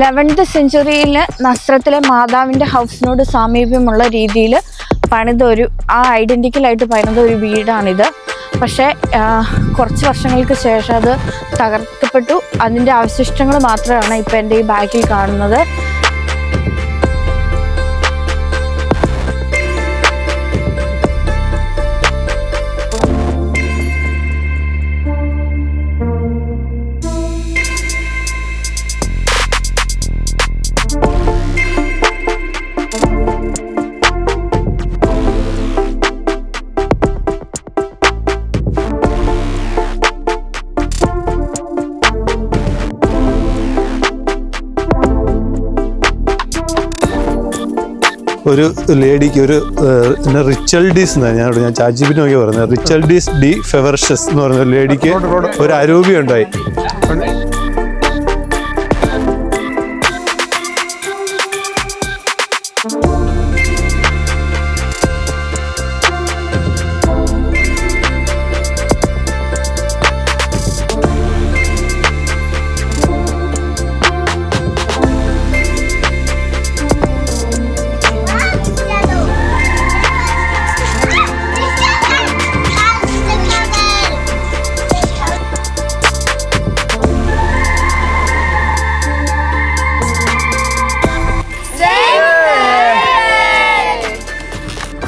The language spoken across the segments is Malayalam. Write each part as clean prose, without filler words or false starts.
11th സെഞ്ച്വറിയിൽ നസ്രത്തിലെ മാതാവിൻ്റെ ഹൗസിനോട് സാമീപ്യമുള്ള രീതിയിൽ ആ ഐഡൻറ്റിക്കലായിട്ട് പണിത ഒരു വീടാണിത്. പക്ഷേ കുറച്ച് വർഷങ്ങൾക്ക് ശേഷം അത് തകർക്കപ്പെട്ടു. അതിൻ്റെ അവശിഷ്ടങ്ങൾ മാത്രമാണ് ഇപ്പോൾ എൻ്റെ ഈ ബാക്കിൽ കാണുന്നത്. ഒരു ലേഡിക്ക് ഒരു റിച്ചൽഡീസ് എന്നാണ് ഞാൻ ചാച്ചിപ്പിന് നോക്കി പറഞ്ഞത്. റിച്ചൽഡീസ് ഡി ഫെവർഷസ് എന്ന് പറഞ്ഞ ലേഡിക്ക് ഒരു അരൂപി ഉണ്ടായി.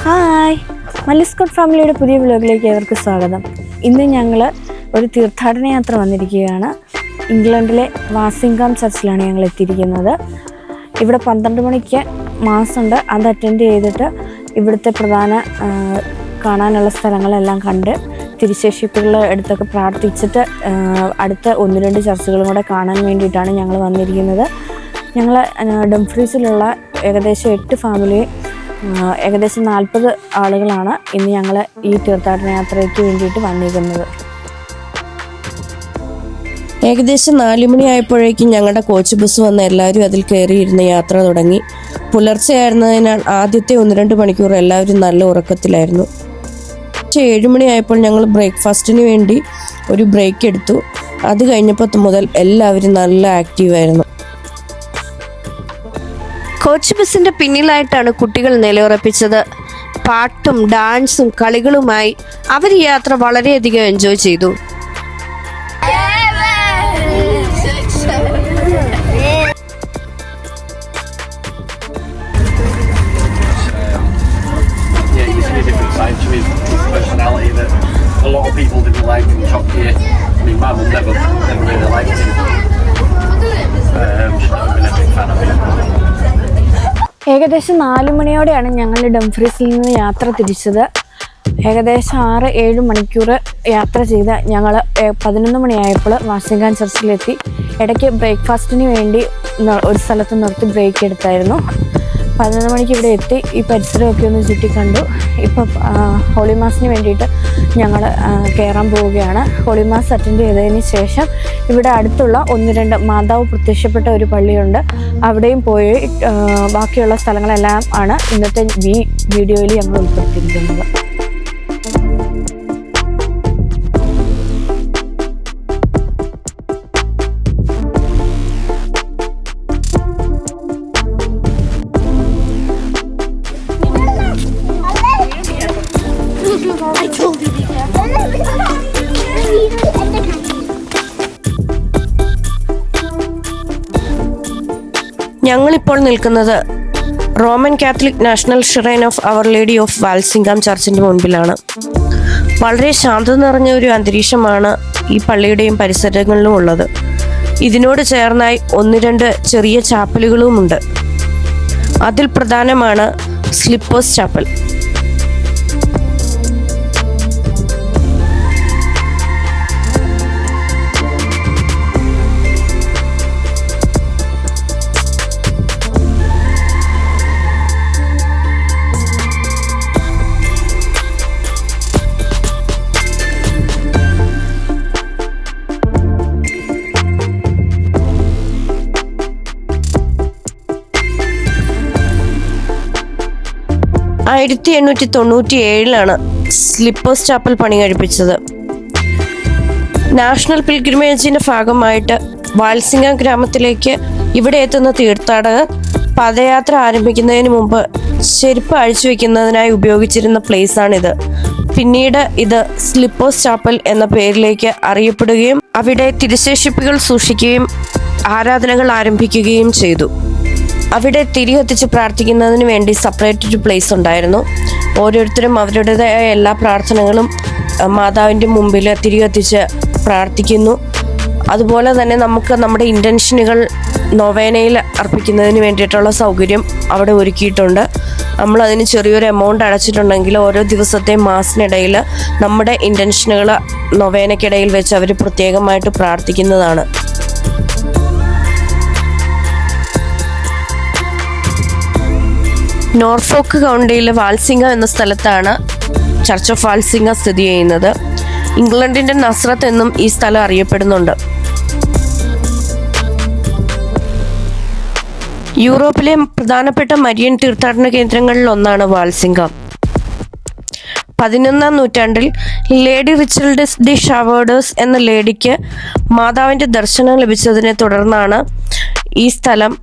ഹായ്, മല്ലിസ്കോട്ട് ഫാമിലിയുടെ പുതിയ വ്ലോഗിലേക്ക് ഏവർക്കും സ്വാഗതം. ഇന്ന് ഞങ്ങൾ ഒരു തീർത്ഥാടന യാത്ര വന്നിരിക്കുകയാണ്. ഇംഗ്ലണ്ടിലെ വാസിംഗാം ചർച്ചിലാണ് ഞങ്ങൾ എത്തിയിരിക്കുന്നത്. ഇവിടെ 12 മണിക്ക് മാസുണ്ട്. അത് അറ്റൻഡ് ചെയ്തിട്ട് ഇവിടുത്തെ പ്രധാന കാണാനുള്ള സ്ഥലങ്ങളെല്ലാം കണ്ട് തിരുശേഷിപ്പുകളുടെ അടുത്തൊക്കെ പ്രാർത്ഥിച്ചിട്ട് അടുത്ത 1-2 ചർച്ചുകളും കൂടെ കാണാൻ വേണ്ടിയിട്ടാണ് ഞങ്ങൾ വന്നിരിക്കുന്നത്. ഞങ്ങൾ ഡംഫ്രീസിലുള്ള ഏകദേശം 8 ഫാമിലി, ഏകദേശം 40 ആളുകളാണ് ഇന്ന് ഞങ്ങൾ ഈ തീർത്ഥാടന യാത്രയ്ക്ക് വേണ്ടിയിട്ട് വന്നിരിക്കുന്നത്. ഏകദേശം 4 മണിയായപ്പോഴേക്കും ഞങ്ങളുടെ കോച്ച് ബസ് വന്ന് എല്ലാവരും അതിൽ കയറിയിരുന്ന് യാത്ര തുടങ്ങി. പുലർച്ചെയായിരുന്നതിനാൽ ആദ്യത്തെ 1-2 മണിക്കൂർ എല്ലാവരും നല്ല ഉറക്കത്തിലായിരുന്നു. 7 മണിയായപ്പോൾ ഞങ്ങൾ ബ്രേക്ക്ഫാസ്റ്റിന് വേണ്ടി ഒരു ബ്രേക്ക് എടുത്തു. അത് കഴിഞ്ഞപ്പോൾ മുതൽ എല്ലാവരും നല്ല ആക്റ്റീവായിരുന്നു. കോച്ച് ബസിന്റെ പിന്നിലായിട്ടാണ് കുട്ടികൾ നിലയുറപ്പിച്ചത്. പാട്ടും ഡാൻസും കളികളുമായി അവർ ഈ യാത്ര വളരെയധികം എൻജോയ് ചെയ്തു. ഏകദേശം 4 മണിയോടെയാണ് ഞങ്ങൾ ഡംഫ്രീസിൽ നിന്ന് യാത്ര തിരിച്ചത്. ഏകദേശം 6-7 മണിക്കൂർ യാത്ര ചെയ്ത് ഞങ്ങൾ 11 മണിയായപ്പോൾ വാസിംഗാം ചർച്ചിലെത്തി. ഇടയ്ക്ക് ബ്രേക്ക്ഫാസ്റ്റിന് വേണ്ടി ഒരു സ്ഥലത്ത് നിർത്തി ബ്രേക്ക് എടുത്തായിരുന്നു. 11 മണിക്ക് ഇവിടെ എത്തി. ഈ പരിസരമൊക്കെ ഒന്ന് ചുറ്റിക്കണ്ടു. ഇപ്പം ഹോളി മാസിന് വേണ്ടിയിട്ട് ഞങ്ങൾ കയറാൻ പോവുകയാണ്. ഹോളി മാസ് അറ്റൻഡ് ചെയ്തതിന് ശേഷം ഇവിടെ അടുത്തുള്ള 1-2 മാതാവ് പ്രത്യക്ഷപ്പെട്ട ഒരു പള്ളിയുണ്ട്. അവിടെയും പോയി ബാക്കിയുള്ള സ്ഥലങ്ങളെല്ലാം ആണ് ഇന്നത്തെ വീഡിയോയിൽ ഞങ്ങൾ ഉൾപ്പെടുത്തിയിരിക്കുന്നത്. ഞങ്ങളിപ്പോൾ നിൽക്കുന്നത് Roman Catholic National Shrine of Our Lady of Walsingham ചർച്ചിൻ്റെ മുൻപിലാണ്. വളരെ ശാന്തത നിറഞ്ഞ ഒരു അന്തരീക്ഷമാണ് ഈ പള്ളിയുടെയും പരിസരങ്ങളിലും ഉള്ളത്. ഇതിനോട് ചേർന്നായി 1-2 ചെറിയ ചാപ്പലുകളുമുണ്ട്. അതിൽ പ്രധാനമാണ് സ്ലിപ്പേഴ്സ് ചാപ്പൽ. ് 1897 സ്ലിപ്പേഴ്സ് ചാപ്പൽ പണി കഴിപ്പിച്ചത്. നാഷണൽ പിൽഗ്രിമേജിന്റെ ഭാഗമായിട്ട് വാൽസിംഗം ഗ്രാമത്തിലേക്ക് ഇവിടെ എത്തുന്ന തീർത്ഥാടകർ പദയാത്ര ആരംഭിക്കുന്നതിന് മുമ്പ് ചെരുപ്പ് അഴിച്ചു വെക്കുന്നതിനായി ഉപയോഗിച്ചിരുന്ന പ്ലേസാണിത്. പിന്നീട് ഇത് സ്ലിപ്പേഴ്സ് ചാപ്പൽ എന്ന പേരിലേക്ക് അറിയപ്പെടുകയും അവിടെ തിരുശേഷിപ്പുകൾ സൂക്ഷിക്കുകയും ആരാധനകൾ ആരംഭിക്കുകയും ചെയ്തു. അവിടെ തിരികത്തിച്ച് പ്രാർത്ഥിക്കുന്നതിന് വേണ്ടി സെപ്പറേറ്റ് ഒരു പ്ലേസ് ഉണ്ടായിരുന്നു. ഓരോരുത്തരും അവരുടേതായ എല്ലാ പ്രാർത്ഥനകളും മാതാവിൻ്റെ മുമ്പിൽ തിരികത്തിച്ച് പ്രാർത്ഥിക്കുന്നു. അതുപോലെ തന്നെ നമുക്ക് നമ്മുടെ ഇൻറ്റൻഷനുകൾ നൊവേനയിൽ അർപ്പിക്കുന്നതിന് വേണ്ടിയിട്ടുള്ള സൗകര്യം അവിടെ ഒരുക്കിയിട്ടുണ്ട്. നമ്മളതിന് ചെറിയൊരു എമൗണ്ട് അടച്ചിട്ടുണ്ടെങ്കിൽ ഓരോ ദിവസത്തെ മാസത്തിനിടയിൽ നമ്മുടെ ഇൻറ്റൻഷനുകൾ നൊവേനയ്ക്കിടയിൽ വെച്ച് അവർ പ്രത്യേകമായിട്ട് പ്രാർത്ഥിക്കുന്നതാണ്. നോർഫോക്ക് കൗണ്ടിയിലെ വാൽസിംഗം എന്ന സ്ഥലത്താണ് ചർച്ച് ഓഫ് വാൽസിംഗം സ്ഥിതി ചെയ്യുന്നത്. ഇംഗ്ലണ്ടിൻ്റെ നസ്രത്ത് എന്നും ഈ സ്ഥലം അറിയപ്പെടുന്നുണ്ട്. യൂറോപ്പിലെ പ്രധാനപ്പെട്ട മരിയൻ തീർത്ഥാടന കേന്ദ്രങ്ങളിൽ ഒന്നാണ് വാൽസിംഗം. 11-ാം നൂറ്റാണ്ടിൽ ലേഡി റിച്ചൽഡസ് ഡി ഷവേർഡേഴ്സ് എന്ന ലേഡിക്ക് മാതാവിൻ്റെ ദർശനം ലഭിച്ചതിനെ തുടർന്നാണ് ഈ സ്ഥലം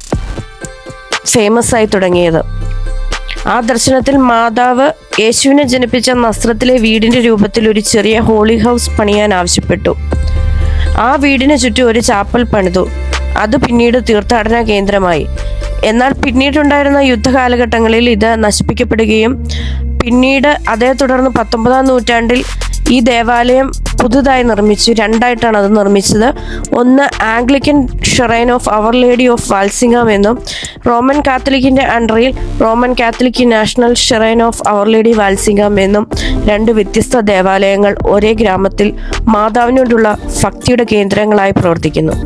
ഫേമസ് ആയി തുടങ്ങിയത്. ആ ദർശനത്തിൽ മാതാവ് യേശുവിനെ ജനിപ്പിച്ച നസ്രത്തിലെ വീടിൻ്റെ രൂപത്തിൽ ഒരു ചെറിയ ഹോളി ഹൗസ് പണിയാൻ ആവശ്യപ്പെട്ടു. ആ വീടിന് ചുറ്റും ഒരു ചാപ്പൽ പണിതു. അത് പിന്നീട് തീർത്ഥാടന കേന്ദ്രമായി. എന്നാൽ പിന്നീടുണ്ടായിരുന്ന യുദ്ധകാലഘട്ടങ്ങളിൽ ഇത് നശിപ്പിക്കപ്പെടുകയും പിന്നീട് അതേ തുടർന്ന് 19-ാം നൂറ്റാണ്ടിൽ ഈ ദേവാലയം പുതുതായി നിർമ്മിച്ചു. രണ്ടായിട്ടാണ് അത് നിർമ്മിച്ചത്. ഒന്ന് Anglican shrine of Our Lady of Walsingham എന്നും റോമൻ കാത്തലിക്കിൻ്റെ അണ്ടറിൽ Roman Catholic National Shrine of Our Lady Walsingham എന്നും രണ്ട് വ്യത്യസ്ത ദേവാലയങ്ങൾ ഒരേ ഗ്രാമത്തിൽ മാതാവിനോടുള്ള ഭക്തിയുടെ കേന്ദ്രങ്ങളായി പ്രവർത്തിക്കുന്നു.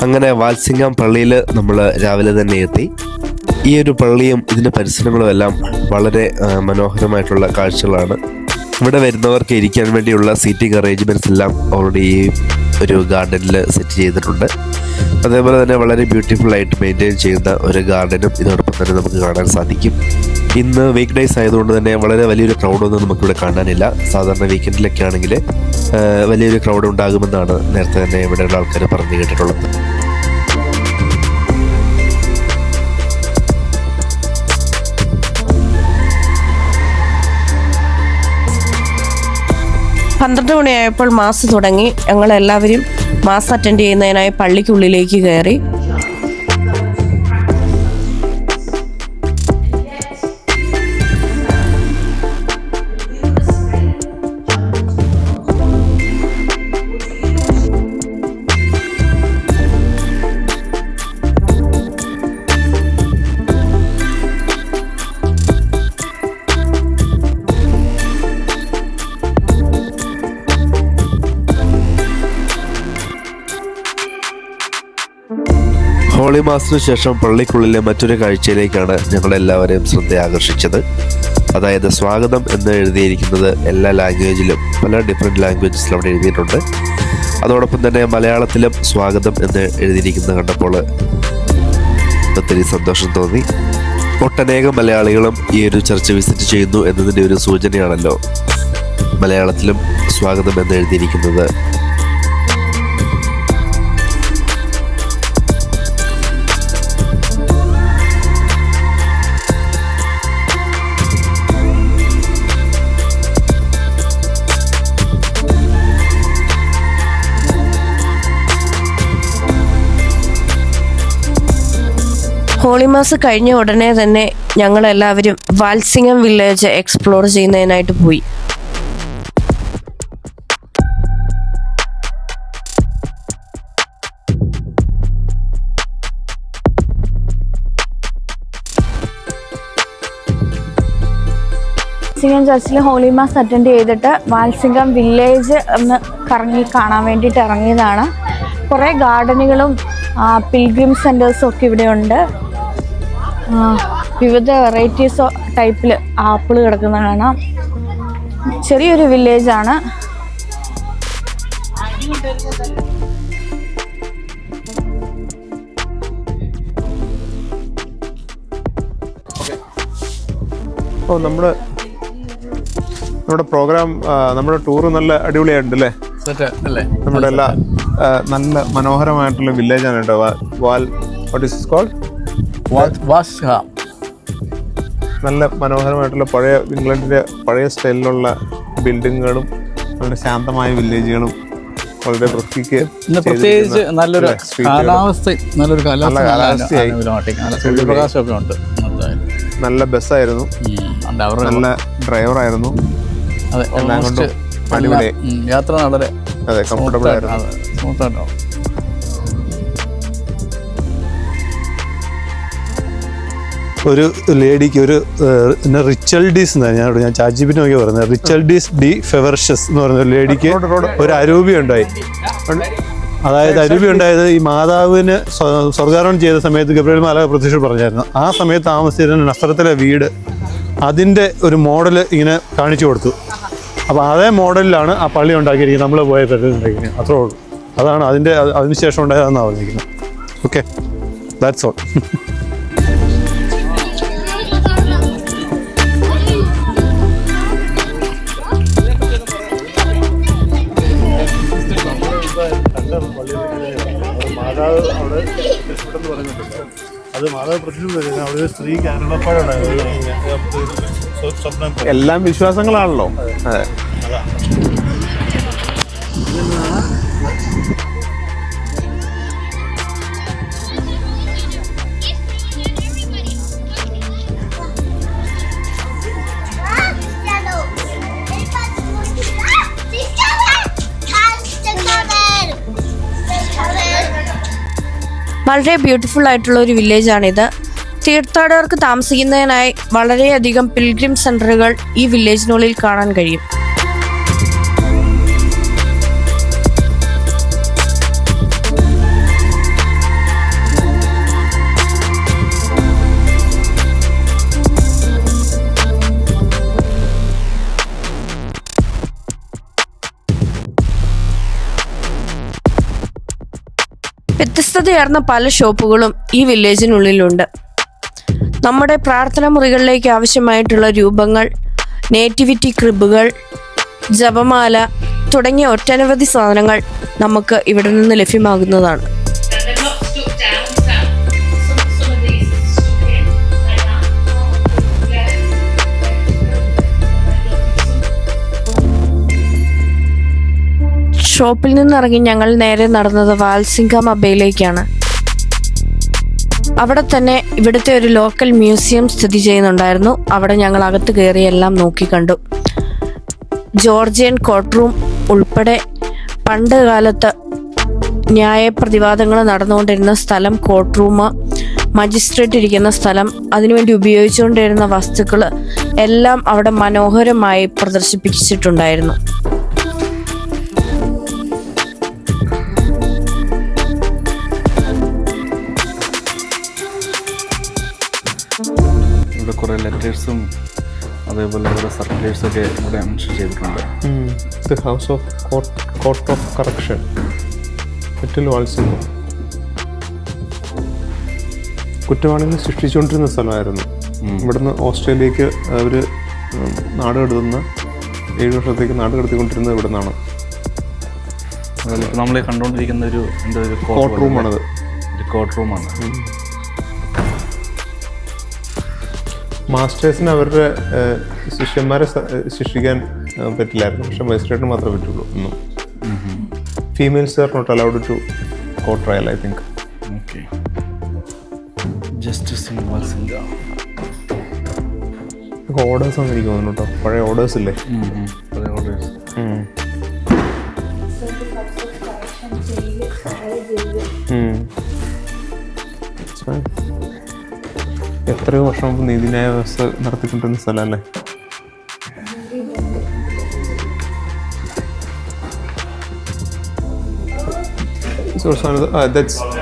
അങ്ങനെ വാൽസിംഗം പള്ളിയിൽ നമ്മൾ രാവിലെ തന്നെ എത്തി. ഈ ഒരു പള്ളിയും ഇതിൻ്റെ പരിസരങ്ങളും എല്ലാം വളരെ മനോഹരമായിട്ടുള്ള കാഴ്ചകളാണ്. ഇവിടെ വരുന്നവർക്ക് ഇരിക്കാൻ വേണ്ടിയുള്ള സീറ്റിംഗ് അറേഞ്ച്മെൻറ്റ്സ് എല്ലാം ഓൾറെഡി ഈ ഒരു ഗാർഡനിൽ സെറ്റ് ചെയ്തിട്ടുണ്ട്. അതേപോലെ തന്നെ വളരെ ബ്യൂട്ടിഫുൾ ആയിട്ട് മെയിൻറ്റെയിൻ ചെയ്യുന്ന ഒരു ഗാർഡനും ഇതോടൊപ്പം തന്നെ നമുക്ക് കാണാൻ സാധിക്കും. ഇന്ന് വീക്ക് ഡേയ്സ് ആയതുകൊണ്ട് തന്നെ വളരെ വലിയൊരു ക്രൗഡൊന്നും നമുക്കിവിടെ കാണാനില്ല. സാധാരണ വീക്കെൻഡിലൊക്കെ ആണെങ്കിൽ വലിയൊരു ക്രൗഡ് ഉണ്ടാകുമെന്നാണ് നേരത്തെ തന്നെ ഇവിടെയുള്ള ആൾക്കാർ പറഞ്ഞു കേട്ടിട്ടുള്ളത്. പന്ത്രണ്ട് മണിയായപ്പോൾ മാസ് തുടങ്ങി. ഞങ്ങളെല്ലാവരും മാസ് അറ്റൻഡ് ചെയ്യുന്നതിനായി പള്ളിക്കുള്ളിലേക്ക് കയറി. ഹോളി മാസിന് ശേഷം പള്ളിക്കുള്ളിലെ മറ്റൊരു കാഴ്ചയിലേക്കാണ് ഞങ്ങളെല്ലാവരെയും ശ്രദ്ധ ആകർഷിച്ചത്. അതായത് സ്വാഗതം എന്ന് എഴുതിയിരിക്കുന്നത് എല്ലാ ലാംഗ്വേജിലും പല ഡിഫറെൻറ്റ് ലാംഗ്വേജസിലും അവിടെ എഴുതിയിട്ടുണ്ട്. അതോടൊപ്പം തന്നെ മലയാളത്തിലും സ്വാഗതം എന്ന് എഴുതിയിരിക്കുന്നത് കണ്ടപ്പോൾ ഒത്തിരി സന്തോഷം തോന്നി. ഒട്ടനേകം മലയാളികളും ഈ ഒരു ചർച്ച് വിസിറ്റ് ചെയ്യുന്നു എന്നതിൻ്റെ ഒരു സൂചനയാണല്ലോ മലയാളത്തിലും സ്വാഗതം എന്ന് എഴുതിയിരിക്കുന്നത്. ഹോളി മാസ് കഴിഞ്ഞ ഉടനെ തന്നെ ഞങ്ങളെല്ലാവരും വാൽസിംഗം വില്ലേജ് എക്സ്പ്ലോർ ചെയ്യുന്നതിനായിട്ട് പോയി. വാൽസിംഗം ചർച്ചിൽ ഹോളി മാസ് അറ്റൻഡ് ചെയ്തിട്ട് വാൽസിംഗം വില്ലേജ് ഒന്ന് കറങ്ങി കാണാൻ വേണ്ടിയിട്ട് ഇറങ്ങിയതാണ്. കുറേ ഗാർഡനുകളും പിൽഗ്രിം സെൻറ്റേഴ്സും ഒക്കെ ഇവിടെയുണ്ട്. വിവിധ വെറൈറ്റീസ് ടൈപ്പിൽ ആപ്പിൾ കിടക്കുന്ന കാണാം. ചെറിയൊരു വില്ലേജാണ്. നമ്മുടെ പ്രോഗ്രാം, നമ്മുടെ ടൂറ് നല്ല അടിപൊളിയായിട്ടുണ്ട് അല്ലേ? നമ്മുടെ എല്ലാ നല്ല മനോഹരമായിട്ടുള്ള വില്ലേജാണ് കേട്ടോ. What is called? വാസ്ഹാം. നല്ല മനോഹരമായിട്ടുള്ള പഴയ ഇംഗ്ലണ്ടിൻ്റെ പഴയ സ്റ്റൈലിലുള്ള ബിൽഡിങ്ങുകളും വളരെ ശാന്തമായ വില്ലേജുകളും വളരെ വൃത്തിക്ക് പ്രത്യേകിച്ച് നല്ലൊരു കാലാവസ്ഥയായി. സൂര്യപ്രകാശമൊക്കെ ഉണ്ട്. നല്ല ബസ്സായിരുന്നു, നല്ല ഡ്രൈവറായിരുന്നു. അതെ, എല്ലാം കൊണ്ടും അടിപൊളി യാത്ര വളരെ അതെ കംഫർട്ടബിൾ ആയിരുന്നു. സ്മൂത്തായിട്ടോ. ഒരു ലേഡിക്ക് ഒരു റിച്ചൽഡീസ് എന്നാണ് ഞാൻ ചാച്ചിപ്പിന് നോക്കി പറയുന്നത്. റിച്ചൽഡീസ് ഡി ഫെവർഷസ് എന്ന് പറയുന്ന ഒരു ലേഡിക്ക് ഒരു അരൂപി ഉണ്ടായി. അതായത് അരൂപി ഉണ്ടായത് ഈ മാതാവിന് സ്വർഗാരോഹണം ചെയ്ത സമയത്ത് ഗബ്രിയേൽ മാലാഖ പ്രത്യക്ഷം പറഞ്ഞായിരുന്നു. ആ സമയത്ത് താമസിച്ചിരുന്ന നസ്രത്തിലെ വീട് അതിൻ്റെ ഒരു മോഡൽ ഇങ്ങനെ കാണിച്ചു കൊടുത്തു. അപ്പോൾ അതേ മോഡലിലാണ് ആ പള്ളി ഉണ്ടാക്കിയിരിക്കുന്നത്, നമ്മൾ പോയ പള്ളി ഉണ്ടാക്കിയിരിക്കുന്നത്. അത്രേ ഉള്ളൂ. അതാണ് അതിനുശേഷം ഉണ്ടായതെന്നാണ് പറഞ്ഞിരിക്കുന്നത്. Okay, that's all. മാതാവ് അവിടെ എന്ന് പറയുന്നുണ്ട്. അത് മാതാവ് പ്രത്യക്ഷം അവിടെ ഒരു സ്ത്രീ കാരണപ്പാടുണ്ടായിരുന്നു. എല്ലാം വിശ്വാസങ്ങളാണല്ലോ. അതെ, വളരെ ബ്യൂട്ടിഫുൾ ആയിട്ടുള്ള ഒരു വില്ലേജാണിത്. തീർത്ഥാടകർക്ക് താമസിക്കുന്നതിനായി വളരെയധികം പിൽഗ്രിം സെന്ററുകൾ ഈ വില്ലേജിനുള്ളിൽ കാണാൻ കഴിയും. വ്യത്യസ്തതയാർന്ന പല ഷോപ്പുകളും ഈ വില്ലേജിനുള്ളിലുണ്ട്. നമ്മുടെ പ്രാർത്ഥനാ മുറികളിലേക്ക് ആവശ്യമായിട്ടുള്ള രൂപങ്ങൾ, നേറ്റിവിറ്റി ക്രിബുകൾ, ജപമാല തുടങ്ങിയ ഒട്ടനവധി സാധനങ്ങൾ നമുക്ക് ഇവിടെ നിന്ന് ലഭ്യമാകുന്നതാണ്. ഷോപ്പിൽ നിന്നിറങ്ങി ഞങ്ങൾ നേരെ നടന്നത് വാൽസിംഗം അബയിലേക്കാണ്. അവിടെ തന്നെ ഇവിടുത്തെ ഒരു ലോക്കൽ മ്യൂസിയം സ്ഥിതി ചെയ്യുന്നുണ്ടായിരുന്നു. അവിടെ ഞങ്ങൾ അകത്ത് കയറി എല്ലാം നോക്കിക്കണ്ടു. ജോർജിയൻ കോർട്ട് റൂം ഉൾപ്പെടെ പണ്ട് കാലത്ത് ന്യായപ്രതിവാദങ്ങൾ നടന്നുകൊണ്ടിരുന്ന സ്ഥലം, കോർട്ട് റൂം, മജിസ്ട്രേറ്റ് ഇരിക്കുന്ന സ്ഥലം, അതിനുവേണ്ടി ഉപയോഗിച്ചുകൊണ്ടിരുന്ന വസ്തുക്കൾ എല്ലാം അവിടെ മനോഹരമായി പ്രദർശിപ്പിച്ചിട്ടുണ്ടായിരുന്നു. ഇവിടെ കുറേ ലെറ്റേഴ്സും അതേപോലെ കുറേ സർക്കുലേഴ്സൊക്കെ ഇവിടെ മെൻഷൻ ചെയ്തിട്ടുണ്ട്. The house of court of correction, little Walsingham. കുറ്റവാളികളെ സൃഷ്ടിച്ചുകൊണ്ടിരുന്ന സ്ഥലമായിരുന്നു. ഇവിടുന്ന് ഓസ്ട്രേലിയക്ക് അവർ നാട് കടത്തുന്ന 7 വർഷത്തേക്ക് നാട് കടത്തിക്കൊണ്ടിരുന്നത് ഇവിടെ നിന്നാണ്. നമ്മൾ കണ്ടുകൊണ്ടിരിക്കുന്ന ഒരു കോർട്ട് റൂമാണത്. കോർട്ട് റൂമാണ്. മാസ്റ്റേഴ്സിന് അവരുടെ ശിഷ്യന്മാരെ ശിക്ഷിക്കാൻ പറ്റില്ലായിരുന്നു, പക്ഷെ മജിസ്ട്രേറ്റിന് മാത്രമേ പറ്റുള്ളൂ. ഒന്നും females are not allowed to court trial, I think. Okay, justice in Walsingham. Orders ആണ് എനിക്ക് തോന്നുന്നു കേട്ടോ, പഴയ ഓർഡേഴ്സ് ഇല്ലേ? പഴയ ഓർഡേഴ്സ്. എത്രയോ വർഷം മുമ്പ് നീതിന്യായ വ്യവസ്ഥ നടത്തിക്കൊണ്ടിരുന്ന സ്ഥലമല്ലേ?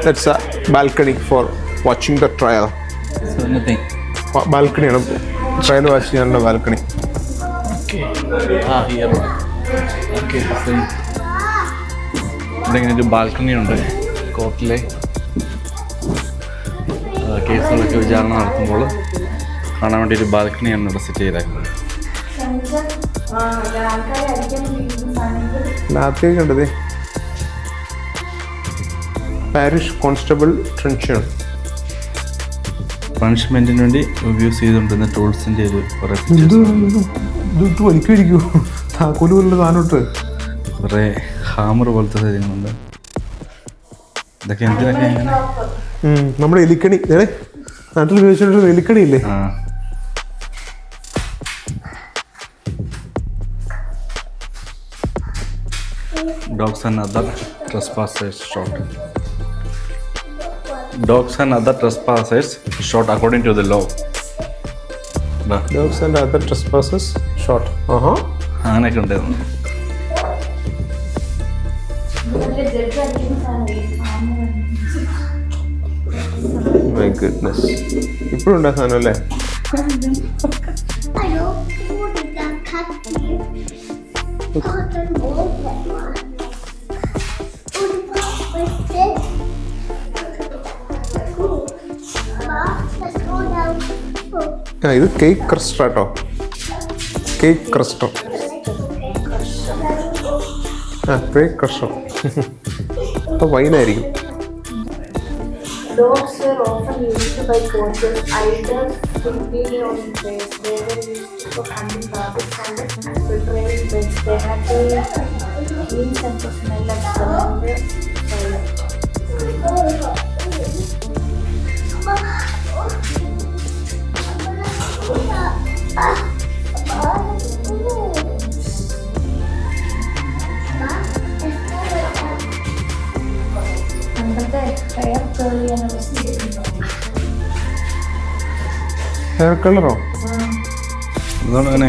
That's a balcony for watching the trial. ബാൽക്കണിയാണ് ട്രയൽ വാച്ച് ചെയ്യാനുള്ള ബാൽക്കണി. ഇവിടെ ഇങ്ങനെ ഒരു ബാൽക്കണി ഉണ്ട്. കോർട്ടിലെ കേസുകളൊക്കെ വിചാരണ നടത്തുമ്പോൾ കാണാൻ വേണ്ടി ഒരു ബാൽക്കണിയാണ് ഇവിടെ സെറ്റ് ചെയ്തേക്കുന്നത്. ലാത്തിയൊക്കെ ഉണ്ടത്. Parish constable ട്രെൻഷൻ. പണിഷ്മെന്റിന് വേണ്ടി യൂസ് ചെയ്തുകൊണ്ടിരുന്ന ടൂൾസിന്റെ ഒരു കുറെ ഇത് വലിക്കടിക്കൂ താക്കോല് പോലുള്ള സാധനം. കുറെ ഹാമർ പോലത്തെ കാര്യങ്ങളുണ്ട്. ഇതൊക്കെ എന്തിനൊക്കെ ഇങ്ങനെ നമ്മുടെ എലിക്കണി നാട്ടിൽ ഉപയോഗിച്ചിട്ടുള്ള എലിക്കണി ഇല്ലേ? Dogs and other trespassers shot. Dogs and other trespassers shot according to the law. Dogs and other trespassers shot. അങ്ങനെയൊക്കെ ഉണ്ടായിരുന്നു. My goodness. ഇപ്പോഴും ഉണ്ടാ സാധനം അല്ലേ? ഇത് കേക്ക് ക്രസ്റ്റർ കേട്ടോ. കേക്ക് ക്രസ്റ്റർ. കേക്ക് ക്രസ്റ്റർ. അപ്പോൾ വൈനായിരിക്കും. Dogs were often used by coaches, elders, superior officers. They were used for hunting rabbits and preparing beds. They had a keen sense of smell and surround silence. Hair കളറോ? അതുകൊണ്ട് അങ്ങനെ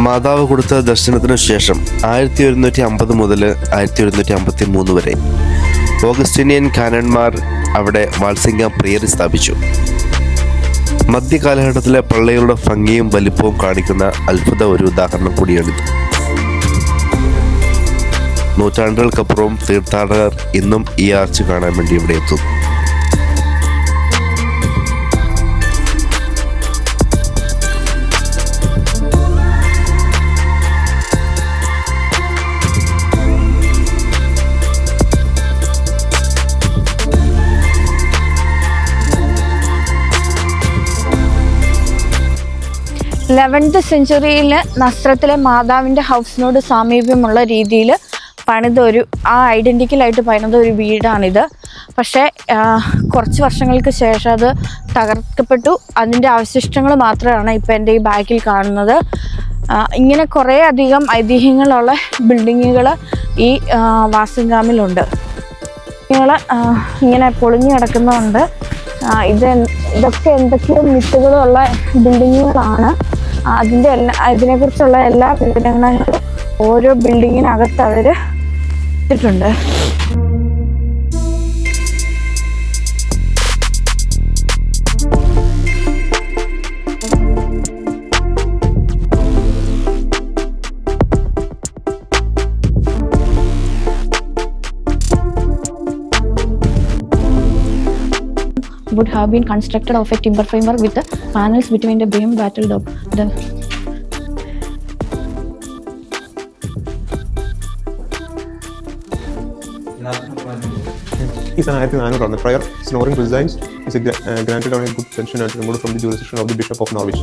മാതാവ് കൊടുത്ത ദർശനത്തിനു ശേഷം 1150 മുതൽ 1153 വരെ ഓഗസ്റ്റിനിയൻ കാനന്മാർ അവിടെ വാൽസിംഗം പ്രിയറി സ്ഥാപിച്ചു. മധ്യകാലഘട്ടത്തിലെ പള്ളികളുടെ ഭംഗിയും വലിപ്പവും കാണിക്കുന്ന അത്ഭുത ഒരു ഉദാഹരണം കൂടിയാണിത്. നൂറ്റാണ്ടുകൾക്കപ്പുറവും തീർത്ഥാടകർ ഇന്നും ഈ ആർച്ച് കാണാൻ വേണ്ടി ഇവിടെ എത്തുന്നു. ലെവൻത്ത് സെഞ്ചുറിയിൽ നസ്രത്തിലെ മാതാവിൻ്റെ ഹൗസിനോട് സാമീപ്യമുള്ള രീതിയിൽ പണിത ആ ഐഡൻറ്റിക്കലായിട്ട് പണിത ഒരു വീടാണിത്. പക്ഷേ കുറച്ച് വർഷങ്ങൾക്ക് ശേഷം അത് തകർക്കപ്പെട്ടു. അതിൻ്റെ അവശിഷ്ടങ്ങൾ മാത്രമാണ് ഇപ്പോൾ എൻ്റെ ഈ ബാക്കിൽ കാണുന്നത്. ഇങ്ങനെ കുറേ അധികം ഐതിഹ്യങ്ങളുള്ള ബിൽഡിങ്ങുകൾ ഈ വാസിംഗാമിലുണ്ട്. ഇങ്ങനെ പൊളിഞ്ഞു കിടക്കുന്നതുകൊണ്ട് ഇതൊക്കെ എന്തൊക്കെയോ മിത്തുകളുള്ള ബിൽഡിങ്ങുകളാണ്. ഇതിനെക്കുറിച്ചുള്ള എല്ലാ വിവരങ്ങളും ഓരോ ബിൽഡിങ്ങിനകത്ത് അവർ ഇട്ടിട്ടുണ്ട്. Would have been constructed of a timber framework with the panels between the beam battled up. Is an 1400 Friar Snorring resigns is granted on a good pension and removed from the jurisdiction of the Bishop of Norwich.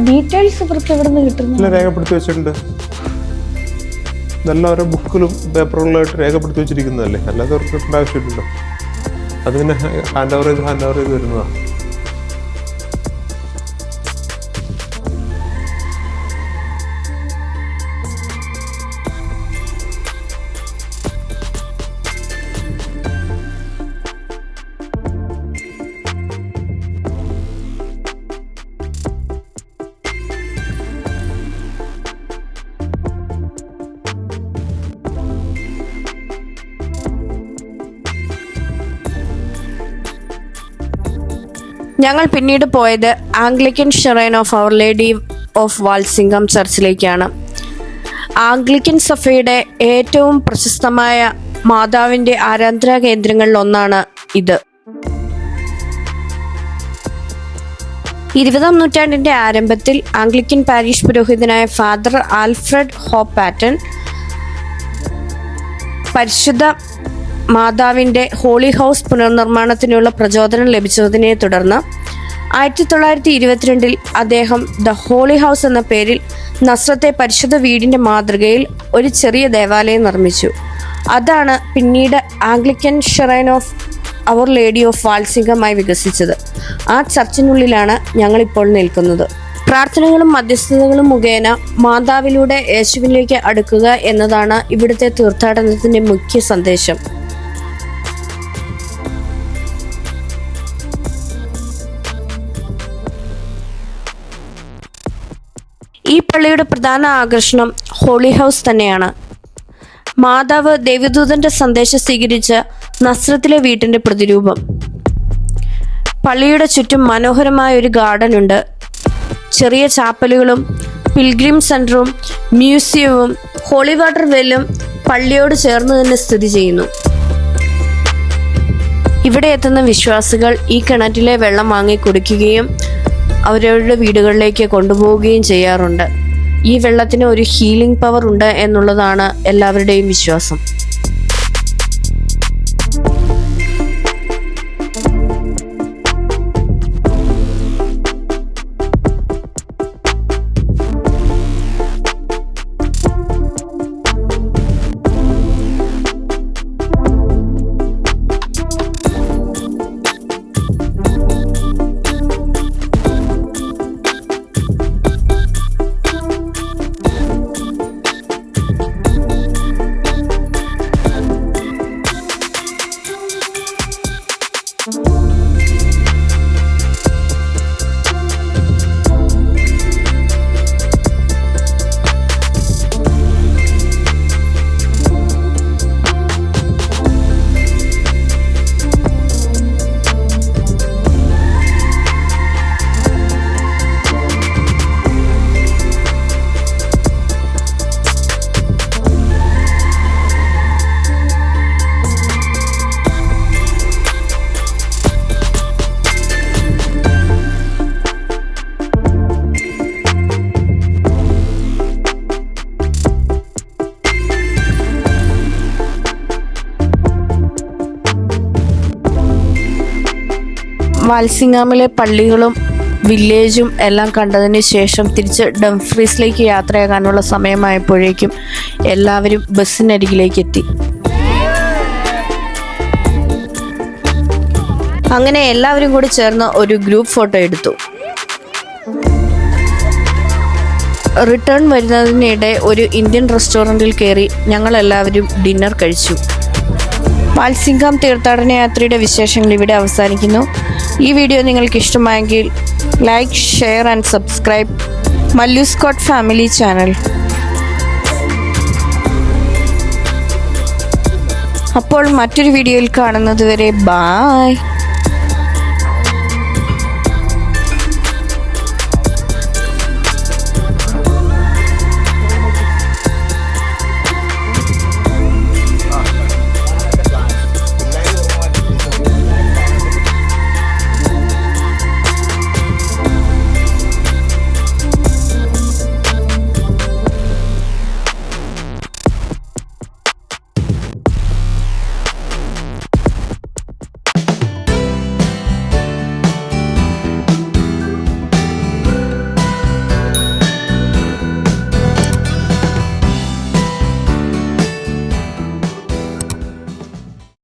Details ഇവർക്ക് എവിടെ നിന്ന് കിട്ടുന്നു? രേഖപ്പെടുത്തി വെച്ചിട്ടുണ്ട്. ഇതെല്ലാം ഓരോ ബുക്കിലും പേപ്പറുകളായിട്ട് രേഖപ്പെടുത്തി വെച്ചിരിക്കുന്നതല്ലേ, അല്ലാതെ അവർക്ക് കിട്ടേണ്ട ആവശ്യമില്ലല്ലോ. അത് പിന്നെ ഹാൻഡ് ഓവർ ചെയ്ത് വരുന്നതാണ്. ഞങ്ങൾ പിന്നീട് പോയത് Anglican shrine of Our Lady of Walsingham ചർച്ചിലേക്കാണ്. ആംഗ്ലിക്കൻ സഭയുടെ ഏറ്റവും പ്രശസ്തമായ മാതാവിൻ്റെ ആരാധനാ കേന്ദ്രങ്ങളിൽ ഒന്നാണ് ഇത്. 20-ാം നൂറ്റാണ്ടിൻ്റെ ആരംഭത്തിൽ ആംഗ്ലിക്കൻ പാരിഷ് പുരോഹിതനായ ഫാദർ ആൽഫ്രഡ് ഹോപ്പാറ്റൺ പരിശുദ്ധ മാതാവിൻ്റെ ഹോളി ഹൗസ് പുനർനിർമ്മാണത്തിനുള്ള പ്രചോദനം ലഭിച്ചതിനെ തുടർന്ന് 1922 അദ്ദേഹം ദ ഹോളി ഹൗസ് എന്ന പേരിൽ നസ്രത്തെ പരിശുദ്ധ വീടിൻ്റെ മാതൃകയിൽ ഒരു ചെറിയ ദേവാലയം നിർമ്മിച്ചു. അതാണ് പിന്നീട് Anglican shrine of Our Lady of വാൽസിംഗമായി വികസിച്ചത്. ആ ചർച്ചിനുള്ളിലാണ് ഞങ്ങളിപ്പോൾ നിൽക്കുന്നത്. പ്രാർത്ഥനകളും മധ്യസ്ഥതകളും മുഖേന മാതാവിലൂടെ യേശുവിലേക്ക് അടുക്കുക എന്നതാണ് ഇവിടുത്തെ തീർത്ഥാടനത്തിൻ്റെ മുഖ്യ സന്ദേശം. ഈ പള്ളിയുടെ പ്രധാന ആകർഷണം ഹോളി ഹൗസ് തന്നെയാണ്. മാതാവ് ദേവദൂതന്റെ സന്ദേശം സ്വീകരിച്ച നസ്രത്തിലെ വീട്ടിന്റെ പ്രതിരൂപം. പള്ളിയുടെ ചുറ്റും മനോഹരമായ ഒരു ഗാർഡൻ ഉണ്ട്. ചെറിയ ചാപ്പലുകളും പിൽഗ്രിം സെന്ററും മ്യൂസിയവും ഹോളി വാട്ടർ വെല്ലും പള്ളിയോട് ചേർന്ന് തന്നെ സ്ഥിതി ചെയ്യുന്നു. ഇവിടെ എത്തുന്ന വിശ്വാസികൾ ഈ കിണറ്റിലെ വെള്ളം വാങ്ങി കുടിക്കുകയും അവരവരുടെ വീടുകളിലേക്ക് കൊണ്ടുപോവുകയും ചെയ്യാറുണ്ട്. ഈ വെള്ളത്തിന് ഒരു ഹീലിംഗ് പവർ ഉണ്ട് എന്നുള്ളതാണ് എല്ലാവരുടെയും വിശ്വാസം. വാൽസിംഗാമിലെ പള്ളികളും വില്ലേജും എല്ലാം കണ്ടതിന് ശേഷം തിരിച്ച് ഡംഫ്രീസിലേക്ക് യാത്രയാകാനുള്ള സമയമായപ്പോഴേക്കും എല്ലാവരും ബസ്സിനരികിലേക്ക് എത്തി. അങ്ങനെ എല്ലാവരും കൂടി ചേർന്ന് ഒരു ഗ്രൂപ്പ് ഫോട്ടോ എടുത്തു. റിട്ടേൺ വരുന്നതിനിടെ ഒരു ഇന്ത്യൻ റെസ്റ്റോറൻറ്റിൽ കയറി ഞങ്ങളെല്ലാവരും ഡിന്നർ കഴിച്ചു. വാൽസിംഗം തീർത്ഥാടന യാത്രയുടെ വിശേഷങ്ങൾ ഇവിടെ അവസാനിക്കുന്നു. ഈ വീഡിയോ നിങ്ങൾക്ക് ഇഷ്ടമായെങ്കിൽ like, share and subscribe Mallu Scott family channel. അപ്പോൾ മറ്റൊരു വീഡിയോയിൽ കാണുന്നത് വരെ ബായ്.